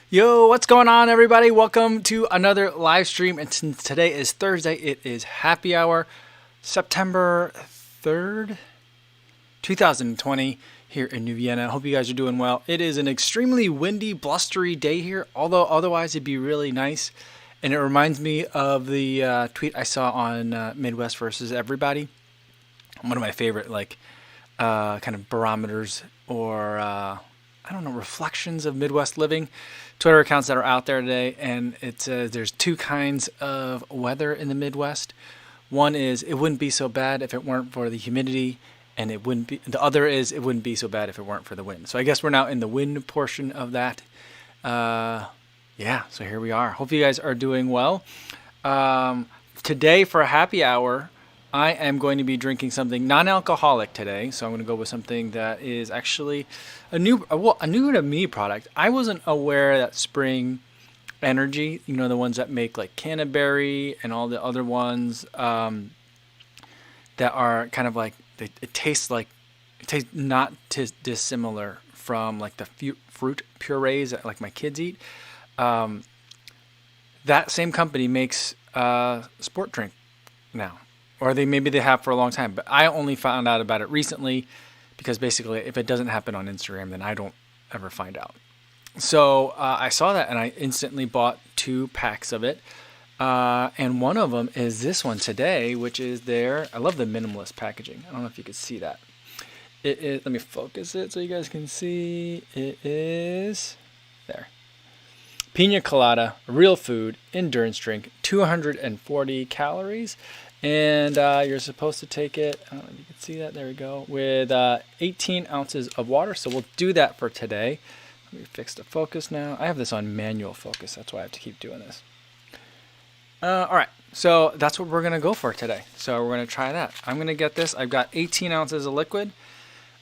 Yo, what's going on, everybody? Welcome to another live stream. And since today is Thursday, it is happy hour, September 3rd, 2020, here in New Vienna. Hope you guys are doing well. It is an extremely windy, blustery day here, although otherwise it'd be really nice. And it reminds me of the tweet I saw on Midwest versus Everybody. One of my favorite, kind of barometers or I don't know, reflections of Midwest living Twitter accounts that are out there today. And it says there's two kinds of weather in the Midwest. One is it wouldn't be so bad if it weren't for the humidity, and it wouldn't be. The other is it wouldn't be so bad if it weren't for the wind. So I guess we're now in the wind portion of that. Yeah, so here we are. Hope you guys are doing well. Today for a happy hour, I am going to be drinking something non-alcoholic today. So I'm going to go with something that is actually a new to me product. I wasn't aware that Spring Energy, the ones that make like Canterbury and all the other ones that are kind of like, it tastes not dissimilar from like the fruit purees that like my kids eat. That same company makes sport drink now. Or maybe they have for a long time, but I only found out about it recently because basically if it doesn't happen on Instagram, then I don't ever find out. So I saw that and I instantly bought 2 packs of it. And one of them is this one today, which is I love the minimalist packaging. I don't know if you could see that. It is, let me focus it so you guys can see. It is, there. Pina Colada, real food, endurance drink, 240 calories. And you're supposed to take it, I don't know if you can see that, there we go, with 18 ounces of water. So we'll do that for today. Let me fix the focus now. I have this on manual focus, that's why I have to keep doing this. All right, so that's what we're going to go for today. So we're going to try that. I'm going to get this. I've got 18 ounces of liquid.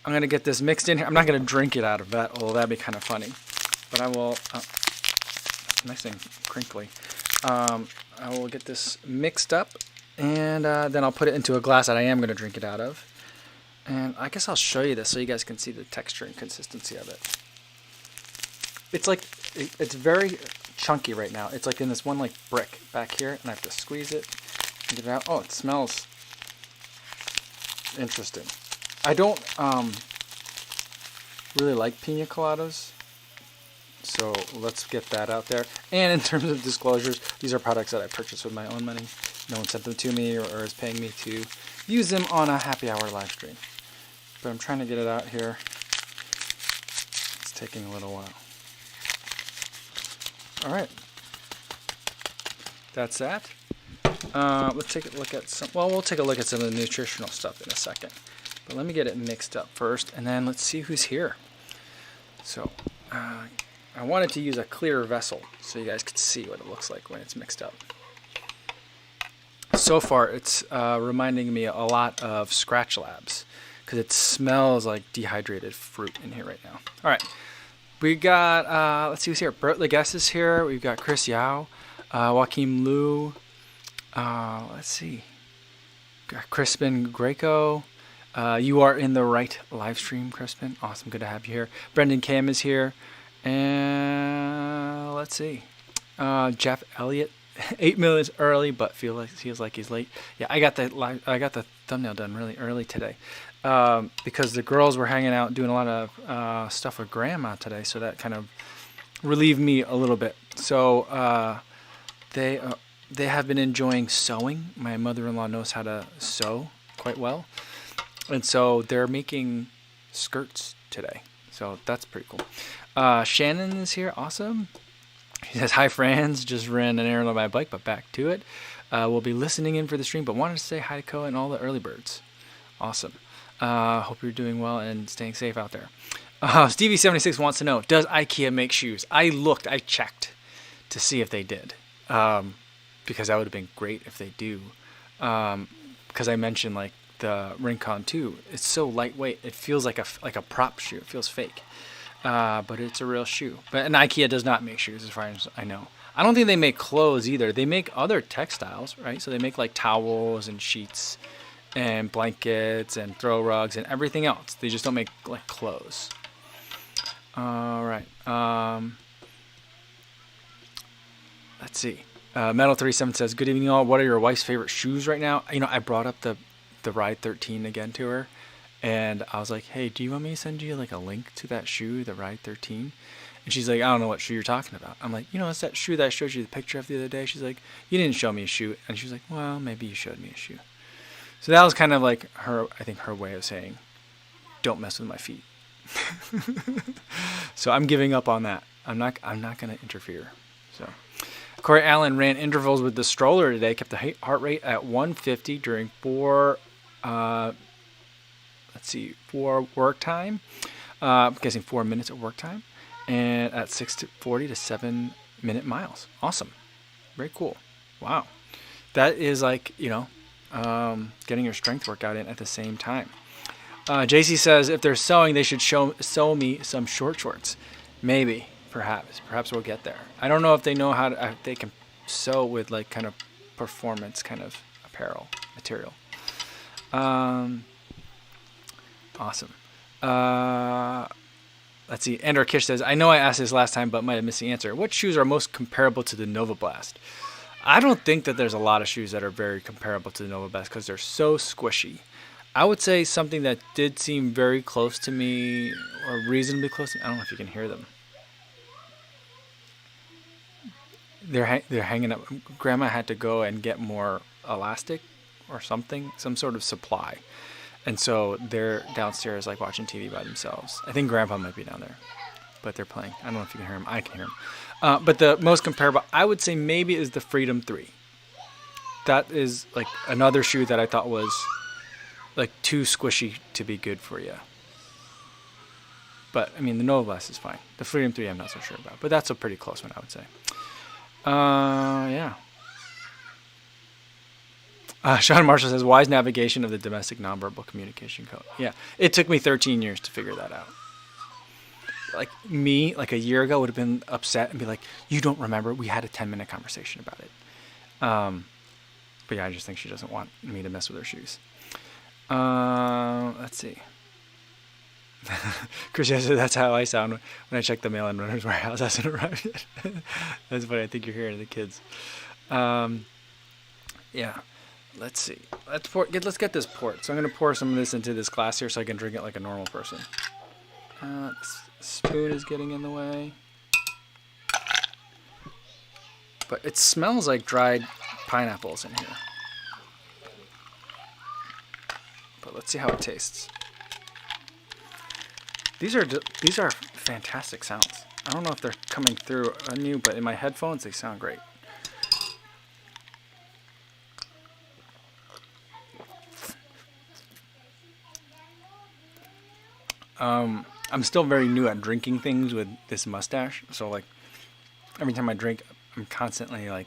I'm going to get this mixed in here. I'm not going to drink it out of that, although that'd be kind of funny. But I will, nice and crinkly. I will get this mixed up. And then I'll put it into a glass that I am going to drink it out of. And I guess I'll show you this so you guys can see the texture and consistency of it. It's like, it's very chunky right now. It's like in this one like brick back here, and I have to squeeze it and get it out. Oh, it smells interesting. I don't really like pina coladas, so let's get that out there. And in terms of disclosures, these are products that I purchased with my own money. No one sent them to me or is paying me to use them on a happy hour live stream. But I'm trying to get it out here. It's taking a little while. All right. That's that. Let's take a look at we'll take a look at some of the nutritional stuff in a second. But let me get it mixed up first, and then let's see who's here. So I wanted to use a clear vessel so you guys could see what it looks like when it's mixed up. So far, it's reminding me a lot of Scratch Labs because it smells like dehydrated fruit in here right now. All right, we got, let's see who's here. Bert Leguess is here. We've got Chris Yao, Joaquim Liu. Let's see. Got Crispin Greco. You are in the right live stream, Crispin. Awesome, good to have you here. Brendan Cam is here. And let's see. Jeff Elliott. 8 minutes early, but feels like he's late. Yeah, I got the thumbnail done really early today because the girls were hanging out doing a lot of stuff with Grandma today, so that kind of relieved me a little bit. So they have been enjoying sewing. My mother-in-law knows how to sew quite well, and so they're making skirts today. So that's pretty cool. Shannon is here. Awesome. He says, hi, friends. Just ran an errand on my bike, but back to it. We'll be listening in for the stream, but wanted to say hi to Ko and all the early birds. Awesome. Hope you're doing well and staying safe out there. Stevie76 wants to know, does Ikea make shoes? I checked to see if they did, because that would have been great if they do. Because I mentioned like the Rincon 2. It's so lightweight. It feels like a prop shoe. It feels fake. But it's a real shoe. And Ikea does not make shoes as far as I know. I don't think they make clothes either. They make other textiles, right? So they make like towels and sheets and blankets and throw rugs and everything else. They just don't make like clothes. All right. let's see. Metal 37 says, "Good evening, all. What are your wife's favorite shoes right now?" You know, I brought up the Ride 13 again to her, and I was like, "Hey, do you want me to send you like a link to that shoe, the Ride 13?" And she's like, "I don't know what shoe you're talking about." I'm like, "It's that shoe that I showed you the picture of the other day." She's like, "You didn't show me a shoe." And she's like, "Well, maybe you showed me a shoe." So that was kind of like I think her way of saying, "Don't mess with my feet." So I'm giving up on that. I'm not going to interfere. So Corey Allen ran intervals with the stroller today, kept the heart rate at 150 during 4 work time. I'm guessing 4 minutes of work time, and at 6:40 to 7 minute miles. Awesome. Very cool. Wow. That is like, getting your strength workout in at the same time. JC says, if they're sewing, they should sew me some short shorts. Maybe. Perhaps we'll get there. I don't know if they know if they can sew with like kind of performance kind of apparel material. Awesome. Let's see. Andrew Kish says, I know I asked this last time, but might have missed the answer. What shoes are most comparable to the Nova Blast? I don't think that there's a lot of shoes that are very comparable to the Nova Blast because they're so squishy. I would say something that did seem very close to me, or reasonably close to me. I don't know if you can hear them. They're hanging up. Grandma had to go and get more elastic or something, some sort of supply. And so they're downstairs like watching TV by themselves. I think Grandpa might be down there, but they're playing. I don't know if you can hear him. I can hear him. But the most comparable, I would say maybe, is the Freedom 3. That is like another shoe that I thought was like too squishy to be good for you. But I mean, the Nova Blast is fine. The Freedom 3 I'm not so sure about, but that's a pretty close one, I would say. Yeah. Sean Marshall says, wise navigation of the domestic nonverbal communication code. Yeah, it took me 13 years to figure that out. Like me, like a year ago, would have been upset and be like, you don't remember? We had a 10-minute conversation about it. But yeah, I just think she doesn't want me to mess with her shoes. Let's see. Chris says, that's how I sound when I check the mail in Runner's Warehouse. Hasn't arrived yet. That's funny. I think you're hearing the kids. Yeah. Let's see. Let's get this port. So I'm going to pour some of this into this glass here so I can drink it like a normal person. Spoon is getting in the way. But it smells like dried pineapples in here. But let's see how it tastes. These are fantastic sounds. I don't know if they're coming through on you, but in my headphones they sound great. I'm still very new at drinking things with this mustache, so like every time I drink, I'm constantly like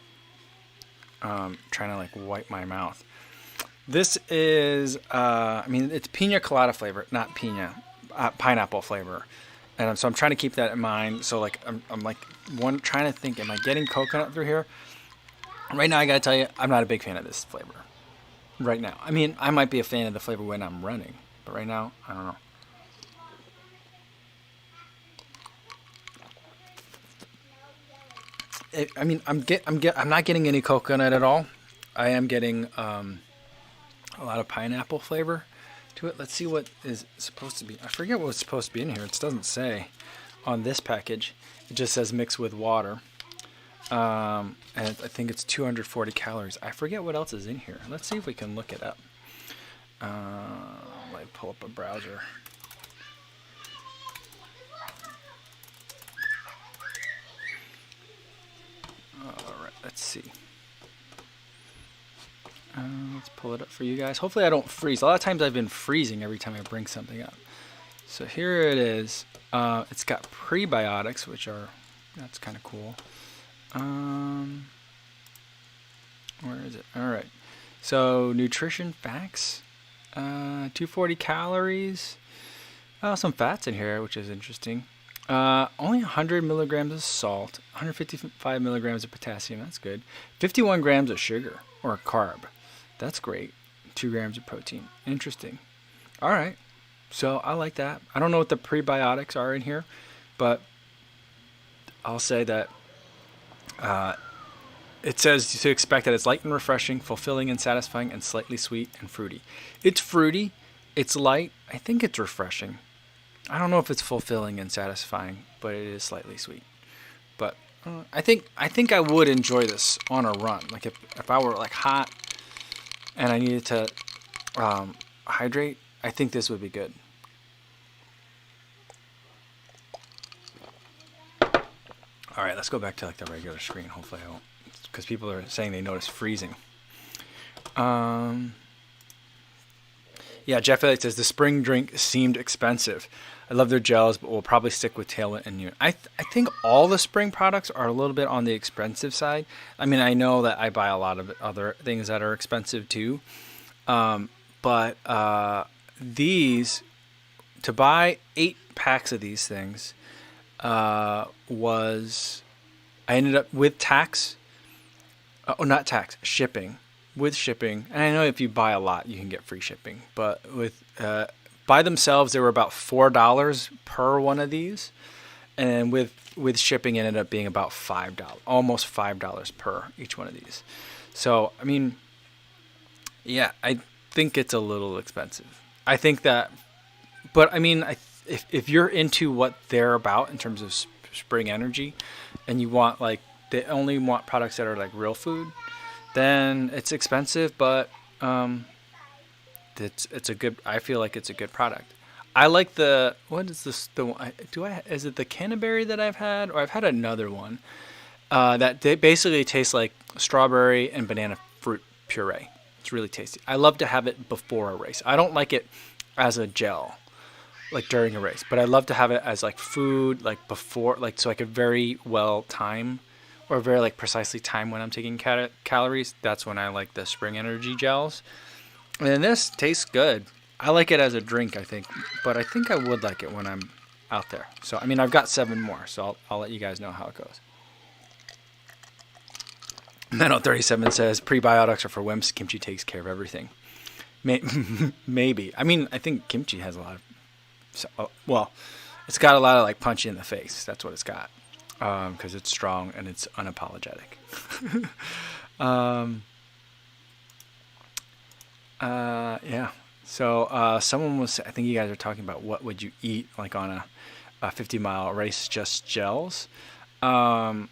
trying to like wipe my mouth. This is it's Pina Colada flavor, not Pina, pineapple flavor, and so I'm trying to keep that in mind. So like I'm like trying to think, am I getting coconut through here? Right now, I gotta tell you, I'm not a big fan of this flavor. Right now, I mean, I might be a fan of the flavor when I'm running, but right now, I don't know. I'm not getting any coconut at all. I am getting a lot of pineapple flavor to it. Let's see what is supposed to be. I forget what's supposed to be in here. It doesn't say on this package. It just says mix with water. And I think it's 240 calories. I forget what else is in here. Let's see if we can look it up. Might pull up a browser. Alright, let's see. Let's pull it up for you guys. Hopefully I don't freeze. A lot of times I've been freezing every time I bring something up. So here it is. It's got prebiotics, that's kind of cool. Where is it? Alright. So nutrition facts. 240 calories. Some fats in here, which is interesting. Only 100 milligrams of salt, 155 milligrams of potassium, that's good. 51 grams of sugar, or a carb, that's great. 2 grams of protein, interesting. All right, so I like that. I don't know what the prebiotics are in here, but I'll say that It says to expect that it's light and refreshing, fulfilling and satisfying, and slightly sweet and fruity. It's fruity. It's light. I think it's refreshing. I don't know if it's fulfilling and satisfying, but it is slightly sweet. But I think I would enjoy this on a run. Like if I were like hot and I needed to hydrate, I think this would be good. All right, let's go back to like the regular screen. Hopefully I won't, because people are saying they notice freezing. Yeah, Jeff Elliott says the spring drink seemed expensive. I love their gels, but we'll probably stick with Tailwind and Noon. I think all the spring products are a little bit on the expensive side. I mean, I know that I buy a lot of other things that are expensive too. But these, to buy 8 packs of these things, I ended up with tax, not tax, shipping. With shipping, and I know if you buy a lot, you can get free shipping. But with by themselves, they were about $4 per one of these, and with shipping, it ended up being about $5, almost $5 per each one of these. So I mean, yeah, I think it's a little expensive. I think that, but I mean, if you're into what they're about in terms of spring energy, and you want like they only want products that are like real food, then it's expensive, but it's a good. I feel like it's a good product. I like the what is this? Is it the Canterbury that I've had, or I've had another one that basically tastes like strawberry and banana fruit puree. It's really tasty. I love to have it before a race. I don't like it as a gel, like during a race, but I love to have it as like food, like before, like so I could very well time. Or very like precisely time when I'm taking calories. That's when I like the spring energy gels. And this tastes good. I like it as a drink, I think, but I think I would like it when I'm out there. So I mean, I've got 7 more, so I'll let you guys know how it goes. Metal37 says prebiotics are for wimps. Kimchi takes care of everything. Maybe. I mean, I think kimchi has a lot of. Well, it's got a lot of like punch in the face. That's what it's got. Because it's strong and it's unapologetic. Yeah. So someone was, I think you guys are talking about what would you eat like on a 50-mile race, just gels. Yeah,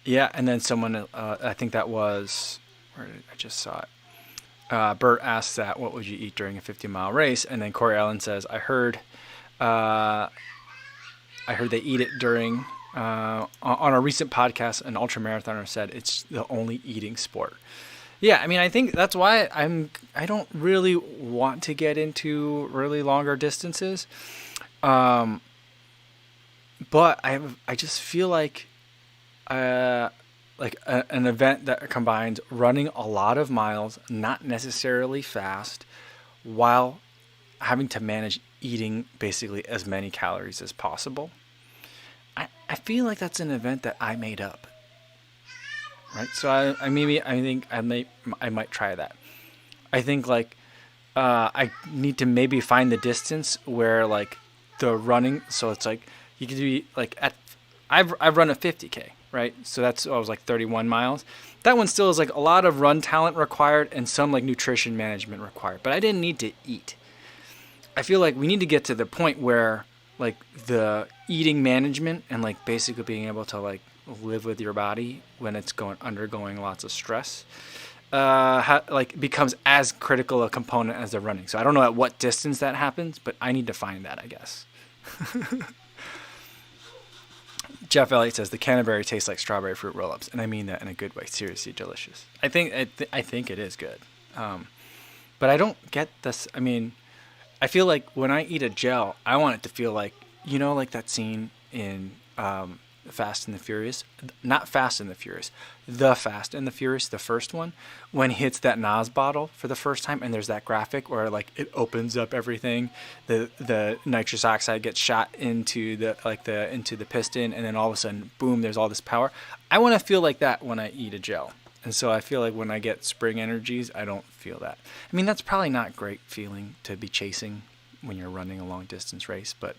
and then someone, I think that was, where did I just saw it? Bert asked that, what would you eat during a 50-mile race? And then Corey Allen says, I heard they eat it during, on a recent podcast, an ultramarathoner said it's the only eating sport. Yeah, I mean, I think that's why I don't really want to get into really longer distances. But I just feel like, an event that combines running a lot of miles, not necessarily fast, while having to manage eating basically as many calories as possible. I feel like that's an event that I made up, right? So I think I might try that. I think like I need to maybe find the distance where like the running. So it's like you could be like I've run a 50K, right? So I was like 31 miles. That one still is like a lot of run talent required and some like nutrition management required. But I didn't need to eat. I feel like we need to get to the point where like the eating management and like basically being able to like live with your body when it's undergoing lots of stress like becomes as critical a component as the running. So I don't know at what distance that happens, but I need to find that, I guess. Jeff Elliott says the Canterbury tastes like strawberry fruit roll-ups, and I mean that in a good way. Seriously delicious. I think it is good, but I don't get this. I mean, I feel like when I eat a gel, I want it to feel like, like that scene in Fast and the Furious. Not Fast and the Furious. The Fast and the Furious, the first one, when he hits that Nas bottle for the first time, and there's that graphic where like it opens up everything. The nitrous oxide gets shot into the piston, and then all of a sudden, boom, there's all this power. I want to feel like that when I eat a gel. And so I feel like when I get spring energies, I don't feel that. I mean, that's probably not a great feeling to be chasing when you're running a long distance race, but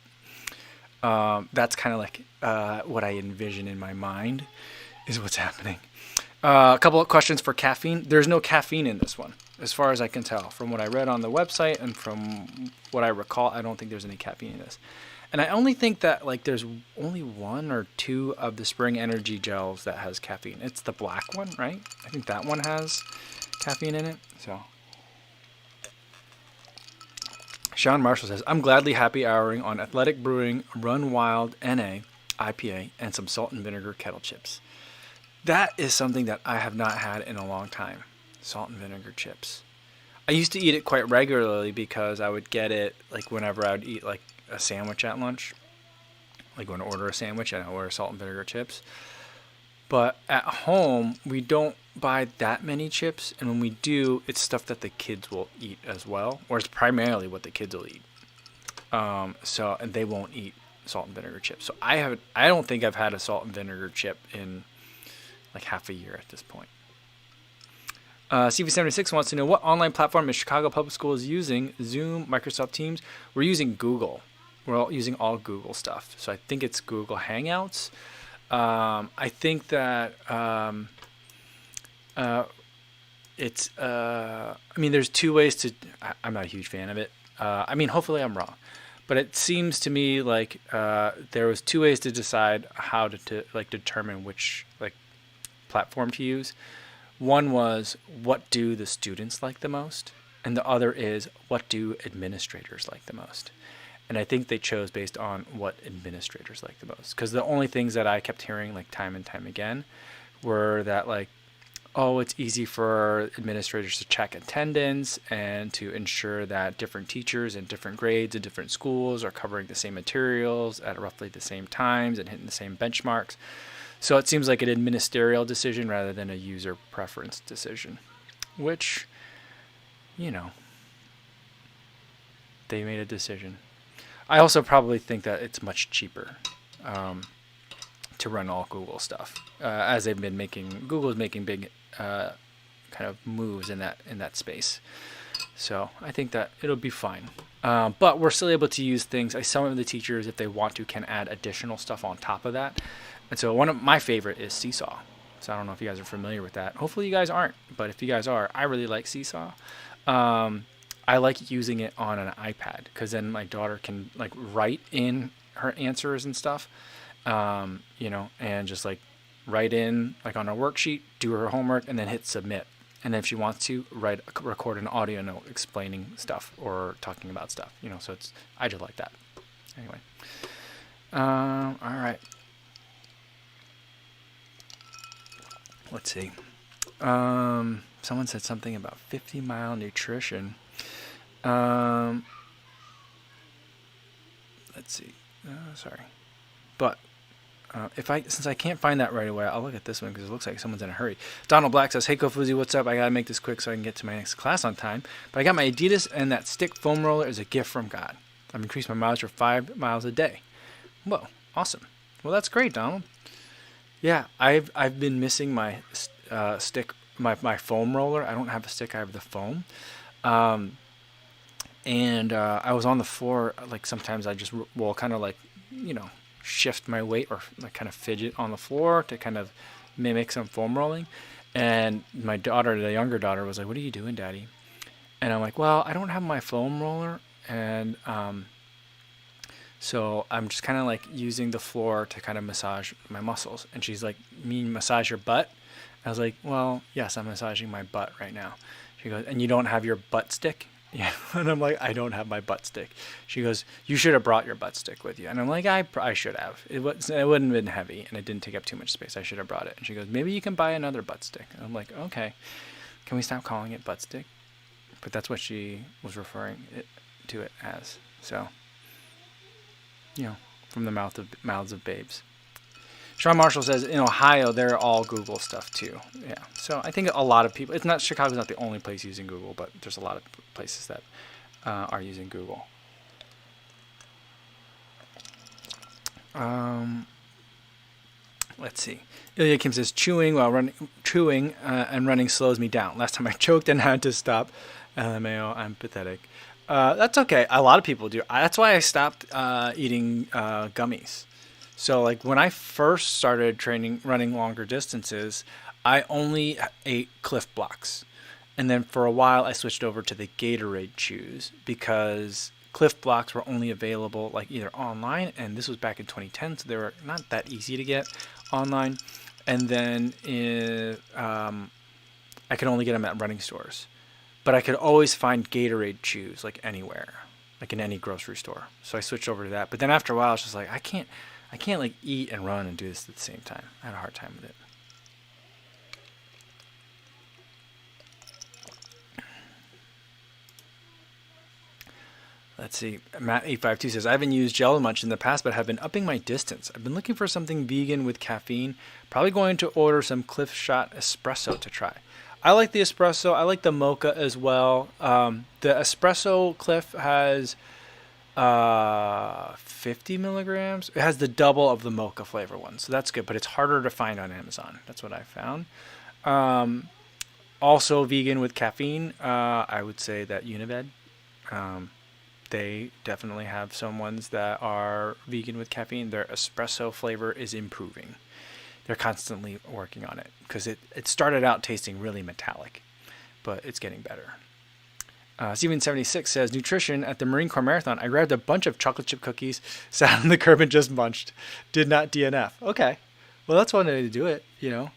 that's kind of like what I envision in my mind. is what's happening. A couple of questions for caffeine. There's no caffeine in this one, as far as I can tell. From what I read on the website and from what I recall, I don't think there's any caffeine in this. And I only think that like there's only one or two of the Spring Energy gels that has caffeine. It's the black one, right? I think that one has caffeine in it. So Sean Marshall says, I'm gladly happy houring on Athletic Brewing Run Wild NA IPA and some salt and vinegar kettle chips. That is something that I have not had in a long time. Salt and vinegar chips. I used to eat it quite regularly because I would get it like whenever I would eat like a sandwich at lunch. Like when I order a sandwich and I order salt and vinegar chips. But at home, we don't buy that many chips. And when we do, it's stuff that the kids will eat as well. Or it's primarily what the kids will eat. And they won't eat salt and vinegar chips. So I don't think I've had a salt and vinegar chip in like half a year at this point. CV76 wants to know what online platform is Chicago Public Schools using? Zoom, Microsoft Teams? We're using Google. We're all using all Google stuff. So I think it's Google Hangouts. I think that there's two ways to. I'm not a huge fan of it. Hopefully I'm wrong, but it seems to me like there was two ways to decide how to determine which platform to use. One was what do the students like the most, and the other is what do administrators like the most. And I think they chose based on what administrators like the most, because the only things that I kept hearing like time and time again were that it's easy for administrators to check attendance and to ensure that different teachers in different grades and different schools are covering the same materials at roughly the same times and hitting the same benchmarks. So it seems like an administrative decision rather than a user preference decision, which, they made a decision. I also probably think that it's much cheaper to run all Google stuff, as they've been Google's making big kind of moves in that space. So I think that it'll be fine. But we're still able to use things. Some of the teachers, if they want to, can add additional stuff on top of that. And so one of my favorite is Seesaw. So I don't know if you guys are familiar with that. Hopefully you guys aren't. But if you guys are, I really like Seesaw. I like using it on an iPad because then my daughter can write in her answers and stuff, and just write in on a worksheet, do her homework, and then hit submit. And then if she wants to, record an audio note explaining stuff or talking about stuff. So I just like that. Anyway, all right. Let's see. Someone said something about 50-mile nutrition. Let's see. Sorry. But since I can't find that right away, I'll look at this one because it looks like someone's in a hurry. Donald Black says, "Hey Kofuzi, what's up? I gotta make this quick so I can get to my next class on time. But I got my Adidas, and that stick foam roller is a gift from God. I've increased my mileage for 5 miles a day." Whoa, awesome. Well, that's great, Donald. Yeah, I've been missing my stick, my foam roller. I don't have a stick. I have the foam. And I was on the floor. Sometimes I just will kind of shift my weight or kind of fidget on the floor to kind of mimic some foam rolling. And my daughter, the younger daughter, was like, "What are you doing, Daddy?" And I'm like, "Well, I don't have my foam roller, and so I'm just kind of using the floor to kind of massage my muscles." And she's like, "You mean massage your butt?" I was like, "Well, yes, I'm massaging my butt right now." She goes, "And you don't have your butt stick?" Yeah. And I'm like, "I don't have my butt stick." She goes, "You should have brought your butt stick with you." And I'm like, I should have. It wouldn't have been heavy and it didn't take up too much space. I should have brought it. And she goes, "Maybe you can buy another butt stick." And I'm like, "Okay, can we stop calling it butt stick?" But that's what she was referring to it as. So, from the mouths of babes. Sean Marshall says, in Ohio, they're all Google stuff too. Yeah. So I think a lot of people, Chicago's not the only place using Google, but there's a lot of places that are using Google. Let's see. Ilya Kim says, chewing and running slows me down. Last time I choked and had to stop. LMAO, I'm pathetic. That's okay. A lot of people do. That's why I stopped eating gummies. So like when I first started training running longer distances, I only ate Cliff Blocks. And then for a while I switched over to the Gatorade chews because Cliff Blocks were only available like either online, and this was back in 2010, so they were not that easy to get online. And then I could only get them at running stores. But I could always find Gatorade chews like anywhere, like in any grocery store. So I switched over to that. But then after a while, I was just like, I can't like eat and run and do this at the same time. I had a hard time with it. Let's see. Matt852 says, I haven't used gel much in the past, but have been upping my distance. I've been looking for something vegan with caffeine. Probably going to order some Cliff Shot espresso to try. I like the espresso. I like the mocha as well. The espresso Cliff has 50 milligrams. It has the double of the mocha flavor one, so that's good. But it's harder to find on Amazon. That's what I found. Also vegan with caffeine. I would say that Unived. They definitely have some ones that are vegan with caffeine. Their espresso flavor is improving. They're constantly working on it because it started out tasting really metallic, but it's getting better. Steven76 says, nutrition at the Marine Corps Marathon. I grabbed a bunch of chocolate chip cookies, sat on the curb and just munched. Did not DNF. Okay. Well, that's one way to do it, you know.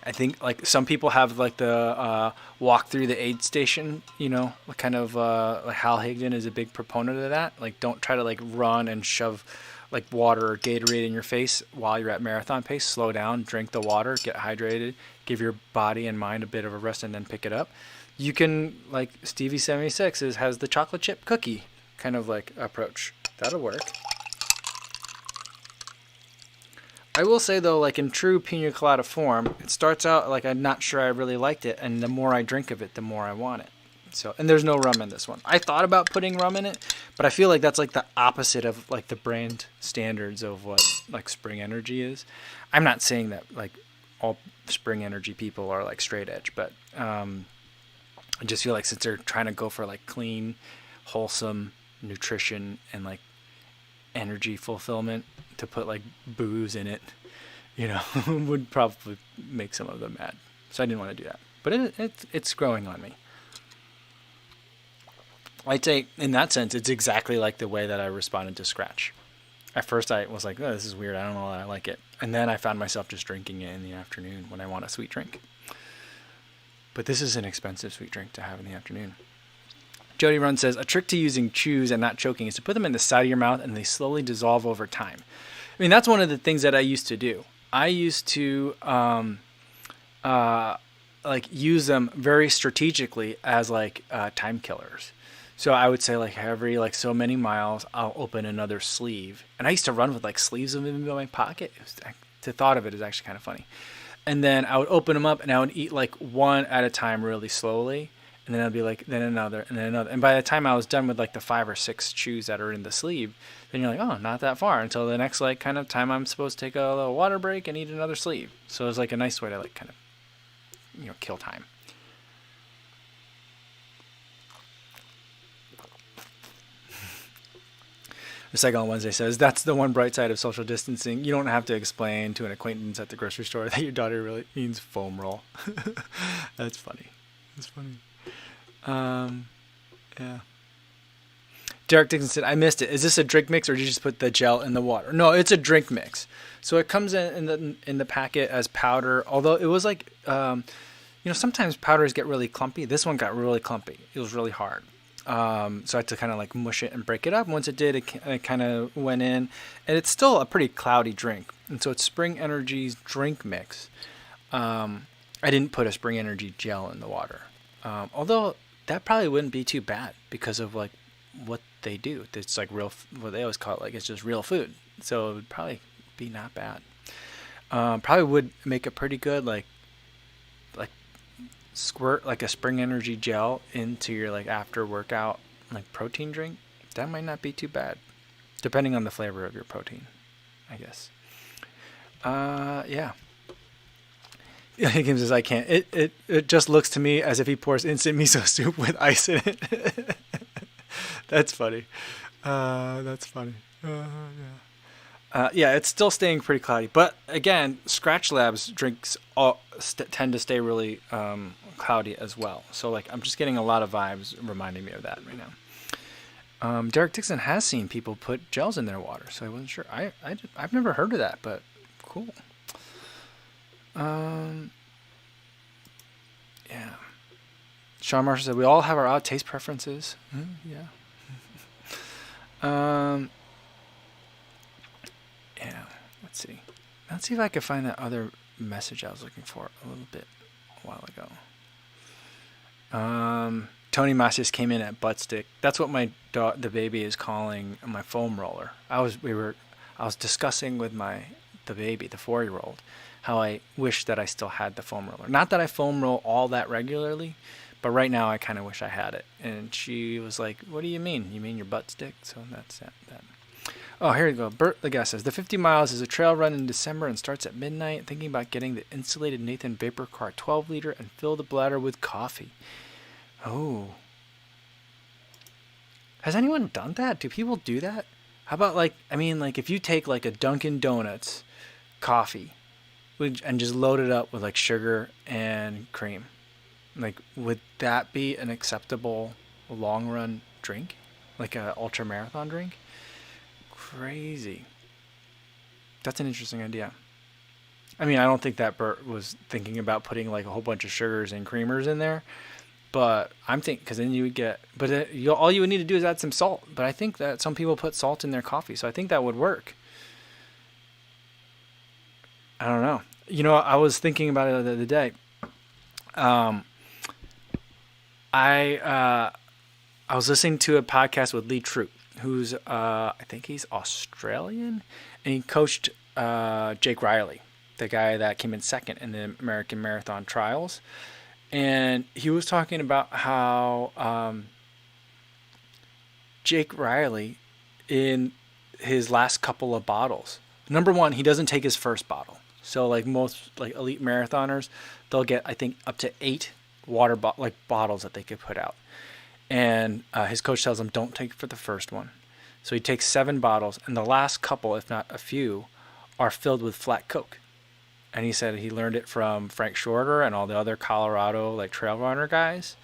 I think like some people have like the walk through the aid station, you know, kind of like Hal Higdon is a big proponent of that. Like don't try to like run and shove like water or Gatorade in your face while you're at marathon pace. Slow down, drink the water, get hydrated, give your body and mind a bit of a rest and then pick it up. You can, like Stevie76 has the chocolate chip cookie kind of like approach. That'll work. I will say though, like in true Pina Colada form, it starts out like I'm not sure I really liked it, and the more I drink of it, the more I want it. So, and there's no rum in this one. I thought about putting rum in it, but I feel like that's like the opposite of like the brand standards of what like Spring Energy is. I'm not saying that like all Spring Energy people are like straight edge, but I just feel like since they're trying to go for like clean, wholesome nutrition and like energy fulfillment, to put like booze in it, you know, would probably make some of them mad. So I didn't want to do that, but it's growing on me. I'd say in that sense, it's exactly like the way that I responded to Scratch. At first I was like, oh, this is weird. I don't know that I like it. And then I found myself just drinking it in the afternoon when I want a sweet drink. But this is an expensive sweet drink to have in the afternoon. Jody Run says, a trick to using chews and not choking is to put them in the side of your mouth and they slowly dissolve over time. I mean, that's one of the things that I used to do. I used to like use them very strategically as like time killers. So I would say like every like so many miles, I'll open another sleeve. And I used to run with like sleeves of them in my pocket. The thought of it is actually kind of funny. And then I would open them up and I would eat like one at a time really slowly. And then I'd be like, then another, and then another. And by the time I was done with like the 5 or 6 chews that are in the sleeve, then you're like, oh, not that far until the next like kind of time I'm supposed to take a little water break and eat another sleeve. So it was like a nice way to like kind of, you know, kill time. The second on Wednesday says, that's the one bright side of social distancing. You don't have to explain to an acquaintance at the grocery store that your daughter really means foam roll. That's funny. That's funny. Yeah. Derek Dixon said, I missed it. Is this a drink mix or did you just put the gel in the water? No, it's a drink mix. So it comes in the packet as powder, although it was like, you know, sometimes powders get really clumpy. This one got really clumpy. It was really hard. So I had to kind of like mush it and break it up. Once it did, it kind of went in, and it's still a pretty cloudy drink. And so it's Spring Energy's drink mix. I didn't put a Spring Energy gel in the water. Although that probably wouldn't be too bad because of like what they do. It's like real, what they always call it, like it's just real food. So it would probably be not bad. Probably would make a pretty good like squirt like a Spring Energy gel into your like after workout like protein drink. That might not be too bad, depending on the flavor of your protein, I guess. Yeah. Kim says, I can't. It just looks to me as if he pours instant miso soup with ice in it. That's funny. That's funny. Yeah, it's still staying pretty cloudy. But again, Scratch Labs drinks tend to stay really cloudy as well. So like I'm just getting a lot of vibes reminding me of that right now. Derek Dixon has seen people put gels in their water, so I wasn't sure. I've never heard of that, but cool. Yeah. Sean Marshall said we all have our odd taste preferences. Yeah. Yeah. Let's see. Let's see if I can find that other message I was looking for a little bit a while ago. Tony Masias came in at buttstick. That's what the baby is calling my foam roller. I was discussing with the baby, the 4-year-old, how I wish that I still had the foam roller. Not that I foam roll all that regularly, but right now I kind of wish I had it. And she was like, "What do you mean? You mean your butt stick?" So that's that. Oh, here we go. Bert the guest says the 50 miles is a trail run in December and starts at midnight. Thinking about getting the insulated Nathan Vapor Car 12-liter and fill the bladder with coffee. Oh. Has anyone done that? Do people do that? How about if you take like a Dunkin' Donuts coffee and just load it up with like sugar and cream, like would that be an acceptable long run drink? Like a ultra marathon drink? Crazy. That's an interesting idea. I mean, I don't think that Bert was thinking about putting like a whole bunch of sugars and creamers in there. But I'm thinking, because then you would get, all you would need to do is add some salt. But I think that some people put salt in their coffee, so I think that would work. I don't know. I was thinking about it the other day. I was listening to a podcast with Lee Troop, who's I think he's Australian, and he coached Jake Riley, the guy that came in second in the American Marathon Trials. And he was talking about how Jake Riley, in his last couple of bottles, number one, he doesn't take his first bottle. So like most like elite marathoners, they'll get I think up to 8 water bottles that they could put out. And his coach tells him don't take for the first one. So he takes 7 bottles, and the last couple, if not a few, are filled with flat Coke. And he said he learned it from Frank Shorter and all the other Colorado like trail runner guys.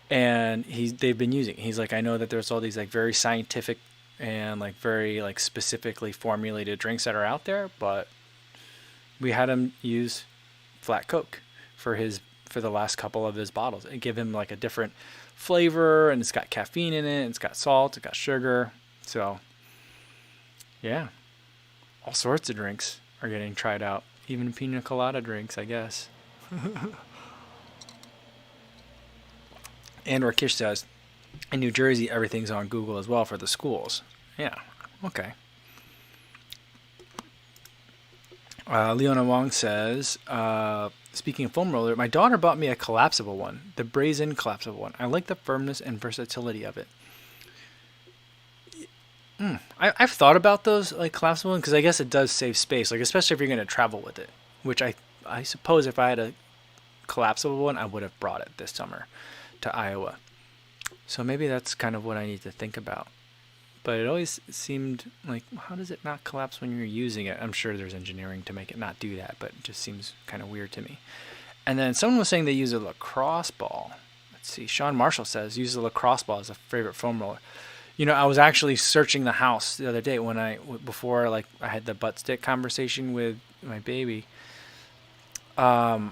And they've been using it. He's like, I know that there's all these like very scientific and like very like specifically formulated drinks that are out there, but we had him use flat Coke for the last couple of his bottles and give him like a different flavor, and it's got caffeine in it, it's got salt, it's got sugar. So yeah, all sorts of drinks are getting tried out. Even Pina Colada drinks, I guess. And Rakesh says, in New Jersey, everything's on Google as well for the schools. Yeah, okay. Leona Wong says, speaking of foam roller, my daughter bought me a collapsible one, the Brazen collapsible one. I like the firmness and versatility of it. I've thought about those like collapsible ones because I guess it does save space, like especially if you're going to travel with it. Which I suppose if I had a collapsible one, I would have brought it this summer to Iowa. So maybe that's kind of what I need to think about. But it always seemed like, how does it not collapse when you're using it? I'm sure there's engineering to make it not do that, but it just seems kind of weird to me. And then someone was saying they use a lacrosse ball. Let's see. Sean Marshall says use a lacrosse ball as a favorite foam roller. I was actually searching the house the other day before I had the butt stick conversation with my baby. I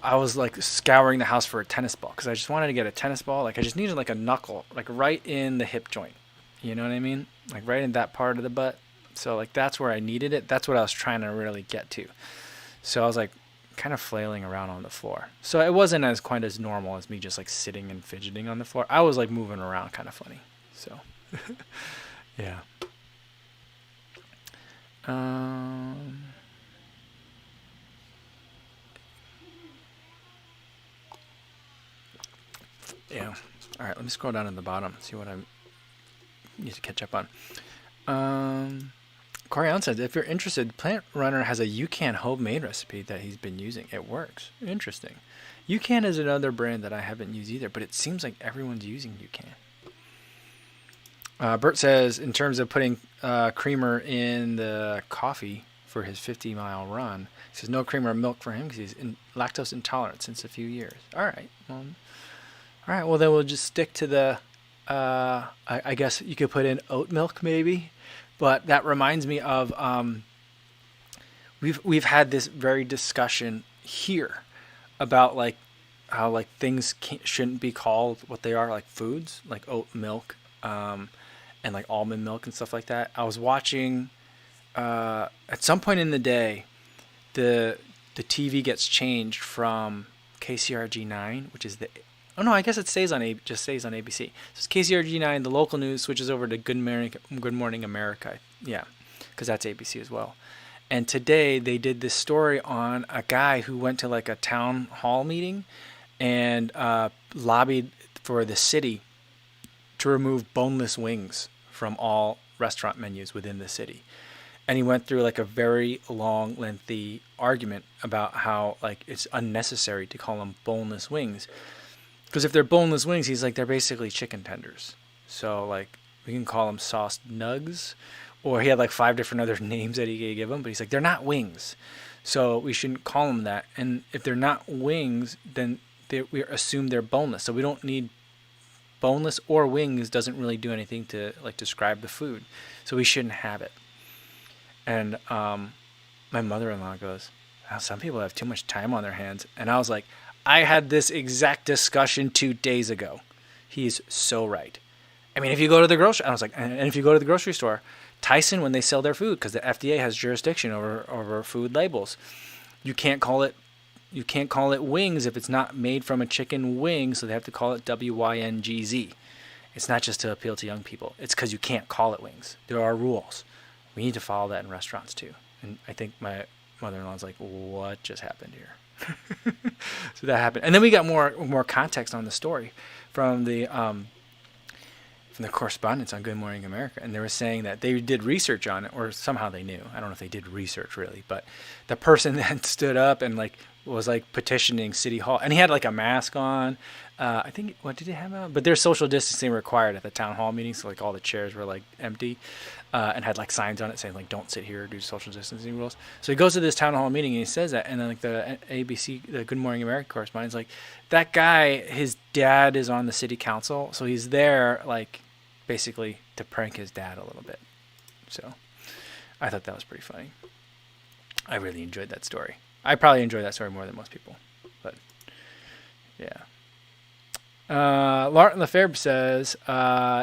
was like scouring the house for a tennis ball because I just wanted to get a tennis ball. Like I just needed like a knuckle, like right in the hip joint. You know what I mean? Like right in that part of the butt. So like that's where I needed it. That's what I was trying to really get to. So I was like kind of flailing around on the floor. So it wasn't as quite as normal as me just like sitting and fidgeting on the floor. I was like moving around kind of funny. So yeah. Yeah. All right, let me scroll down to the bottom, see what I need to catch up on. Corian says, if you're interested, Plant Runner has a UCAN homemade recipe that he's been using. It works. Interesting. UCAN is another brand that I haven't used either, but it seems like everyone's using UCAN. Bert says, in terms of putting creamer in the coffee for his 50-mile run, he says no creamer or milk for him because he's lactose intolerant since a few years. All right. Well, then we'll just stick to the. I guess you could put in oat milk maybe, but that reminds me of we've had this very discussion here about like how like things shouldn't be called what they are, like foods, like oat milk, and like almond milk and stuff like that. I was watching at some point in the day, the TV gets changed from KCRG 9, which is the I guess it stays on just stays on ABC. So it's KCRG 9. The local news switches over to Good Morning America. Yeah, because that's ABC as well. And today they did this story on a guy who went to like a town hall meeting and lobbied for the city to remove boneless wings from all restaurant menus within the city. And he went through like a very long, lengthy argument about how like it's unnecessary to call them boneless wings. Because if they're boneless wings, he's like, they're basically chicken tenders. So like we can call them sauced nugs, or he had like 5 different other names that he could give them. But he's like, they're not wings. So we shouldn't call them that. And if they're not wings, then we assume they're boneless. So we don't need boneless or wings doesn't really do anything to like describe the food. So we shouldn't have it. And my mother-in-law goes, well, some people have too much time on their hands. And I was like, I had this exact discussion 2 days ago. He's so right. I mean, if you go to the grocery, I was like, and if you go to the grocery store, Tyson, when they sell their food, because the FDA has jurisdiction over food labels, you can't call it wings if it's not made from a chicken wing, so they have to call it WYNGZ. It's not just to appeal to young people. It's because you can't call it wings. There are rules. We need to follow that in restaurants too. And I think my mother-in-law's like, what just happened here? So that happened. And then we got more context on the story from the correspondents on Good Morning America. And they were saying that they did research on it, or somehow they knew. I don't know if they did research really, but the person that stood up and like was like petitioning City Hall, and he had like a mask on. I think, what did he have on? But there's social distancing required at the town hall meeting, so like all the chairs were like empty, and had like signs on it saying like don't sit here, do social distancing rules. So he goes to this town hall meeting and he says that, and then like the ABC, the Good Morning America correspondent's like, that guy, his dad is on the city council, so he's there like basically to prank his dad a little bit. So I thought that was pretty funny. I really enjoyed that story. I probably enjoy that story more than most people, but yeah. Martin Lefebvre says,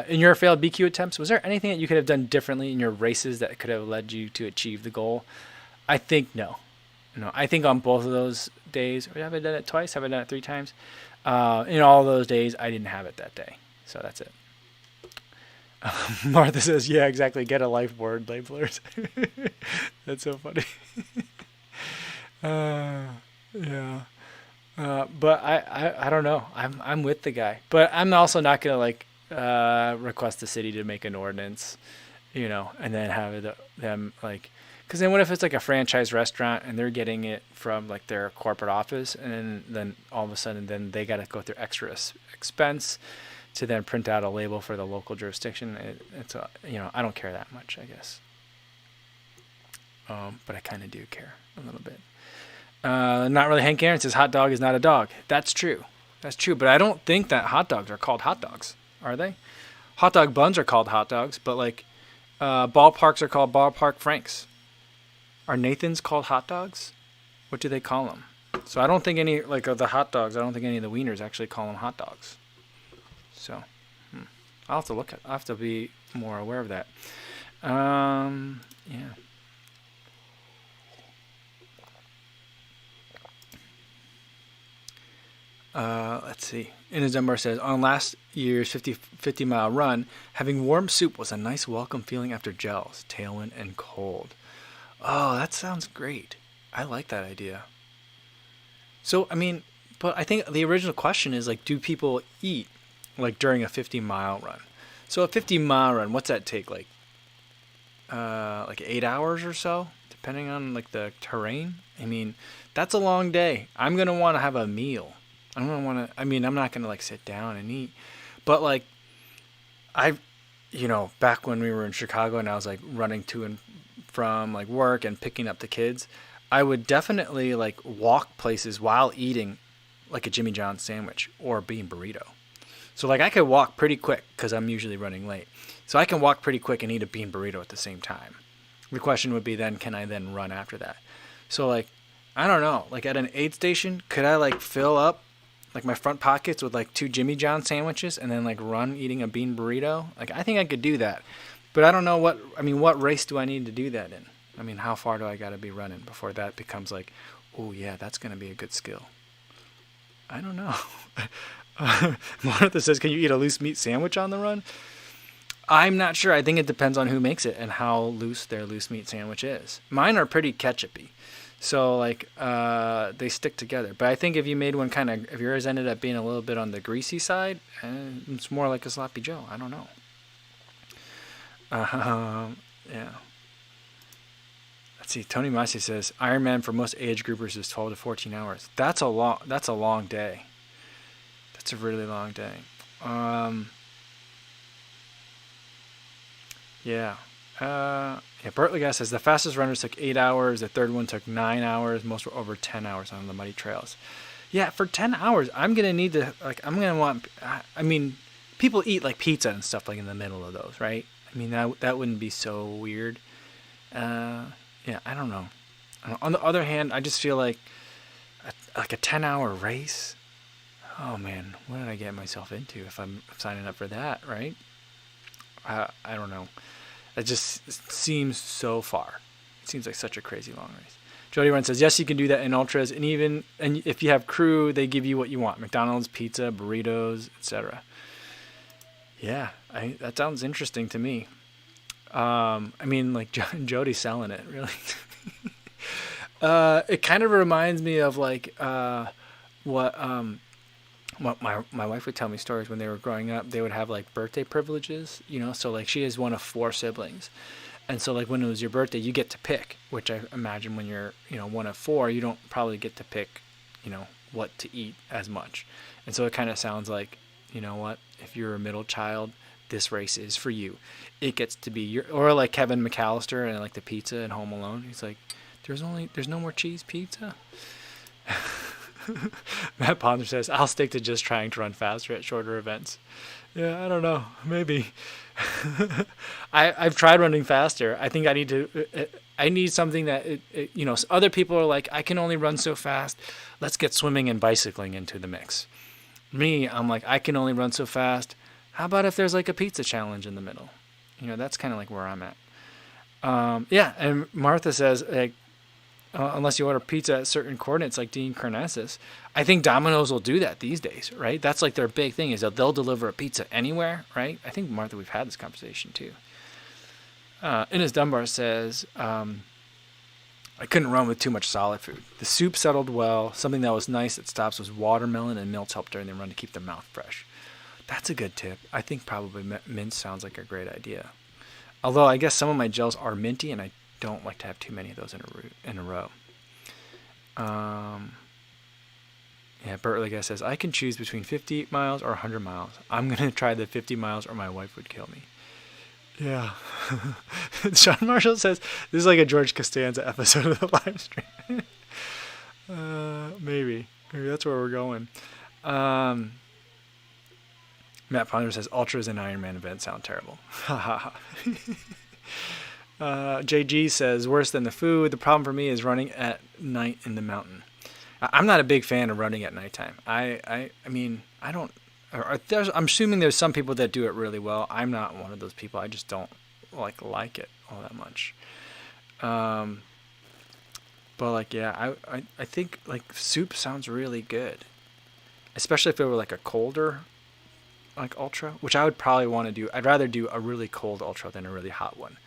in your failed BQ attempts, was there anything that you could have done differently in your races that could have led you to achieve the goal? I think no. I think on both of those days, or have I done it twice? Have I done it 3 times? In all of those days, I didn't have it that day. So that's it. Martha says, yeah, exactly. Get a life board, labelers. That's so funny. Yeah. But I don't know. I'm with the guy, but I'm also not gonna like request the city to make an ordinance, and then have them like, because then what if it's like a franchise restaurant and they're getting it from like their corporate office, and then all of a sudden then they got to go through extra expense to then print out a label for the local jurisdiction. It's I don't care that much, I guess. But I kind of do care a little bit. Not really. Hank Aaron says hot dog is not a dog. That's true. But I don't think that hot dogs are called hot dogs, are they? Hot dog buns are called hot dogs, but like ballparks are called ballpark franks. Are Nathan's called hot dogs? What do they call them? So I don't think any like of the hot dogs. I don't think any of the wieners actually call them hot dogs. So I'll have to look at. I'll have to be more aware of that. Yeah. Let's see. Ina Dunbar says, on last year's 50-mile run, having warm soup was a nice welcome feeling after gels, tailwind, and cold. Oh, that sounds great. I like that idea. So, I mean, but I think the original question is, like, do people eat, like, during a 50-mile run? So a 50-mile run, what's that take, like 8 hours or so, depending on, like, the terrain? I mean, that's a long day. I'm going to want to have a meal. I'm not going to, like, sit down and eat. But, like, back when we were in Chicago and I was like running to and from like work and picking up the kids, I would definitely like walk places while eating like a Jimmy John's sandwich or a bean burrito. So like I could walk pretty quick because I'm usually running late. So I can walk pretty quick and eat a bean burrito at the same time. The question would be then, can I then run after that? So like, I don't know, like at an aid station, could I like fill up like my front pockets with like 2 Jimmy John sandwiches and then like run eating a bean burrito? Like I think I could do that. But I don't know what race do I need to do that in? I mean, how far do I got to be running before that becomes like, oh yeah, that's going to be a good skill. I don't know. Martha says, can you eat a loose meat sandwich on the run? I'm not sure. I think it depends on who makes it and how loose their loose meat sandwich is. Mine are pretty ketchupy. So like they stick together. But I think if you made one if yours ended up being a little bit on the greasy side, it's more like a sloppy Joe. I don't know. Yeah. Let's see. Tony Massey says Ironman for most age groupers is 12 to 14 hours. That's a long day. That's a really long day. Yeah. Bertley guy says the fastest runners took 8 hours. The third one took 9 hours. Most were over 10 hours on the muddy trails. Yeah, for 10 hours, I'm going to need to, people eat like pizza and stuff like in the middle of those, right? I mean, that wouldn't be so weird. Yeah, I don't know. On the other hand, I just feel like a 10-hour race. Oh man, what did I get myself into if I'm signing up for that, right? I don't know. It just seems so far. It seems like such a crazy long race. Jody Run says, yes, you can do that in ultras, and if you have crew, they give you what you want: McDonald's, pizza, burritos, etc. Yeah, that sounds interesting to me. Like Jody's selling it, really. It kind of reminds me of like what my wife would tell me stories when they were growing up. They would have like birthday privileges, so like she is one of 4 siblings. And so like when it was your birthday, you get to pick, which I imagine when you're, one of 4, you don't probably get to pick, what to eat as much. And so it kind of sounds like, if you're a middle child, this race is for you. It gets to be or like Kevin McAllister and like the pizza in Home Alone. He's like, there's no more cheese pizza. Matt Ponder says, I'll stick to just trying to run faster at shorter events. Yeah, I don't know. Maybe. I've tried running faster. I think I need something that, other people are like, I can only run so fast. Let's get swimming and bicycling into the mix. Me, I'm like, I can only run so fast. How about if there's like a pizza challenge in the middle? That's kind of like where I'm at. Yeah, and Martha says, like, unless you order pizza at certain coordinates like Dean Carnessis. I think Domino's will do that these days, right? That's like their big thing, is that they'll deliver a pizza anywhere, right? I think, Martha, we've had this conversation too. Innes Dunbar says, I couldn't run with too much solid food. The soup settled well. Something that was nice at stops was watermelon and mints helped during the run to keep the mouth fresh. That's a good tip. I think probably mint sounds like a great idea. Although I guess some of my gels are minty, and I don't like to have too many of those in a row. Yeah, Bertley guy says, I can choose between 50 miles or 100 miles. I'm going to try the 50 miles or my wife would kill me. Yeah. Sean Marshall says, this is like a George Costanza episode of the live stream. Maybe that's where we're going. Matt Ponder says, ultras and Ironman events sound terrible. JG says, worse than the food. The problem for me is running at night in the mountain. I'm not a big fan of running at nighttime. I mean, I don't. I'm assuming there's some people that do it really well. I'm not one of those people. I just don't like it all that much. But like, yeah, I think like soup sounds really good, especially if it were like a colder like ultra, which I would probably want to do. I'd rather do a really cold ultra than a really hot one.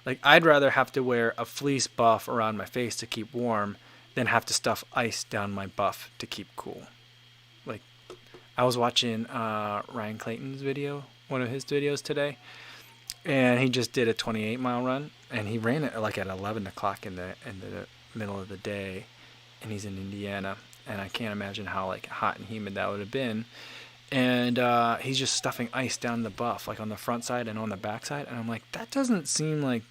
Like, I'd rather have to wear a fleece buff around my face to keep warm than have to stuff ice down my buff to keep cool. Like, I was watching Ryan Clayton's video, one of his videos today, and he just did a 28-mile run, and he ran it like at 11 o'clock in the middle of the day, and he's in Indiana, and I can't imagine how like hot and humid that would have been. and he's just stuffing ice down the buff, like on the front side and on the back side. And I'm like, that doesn't seem like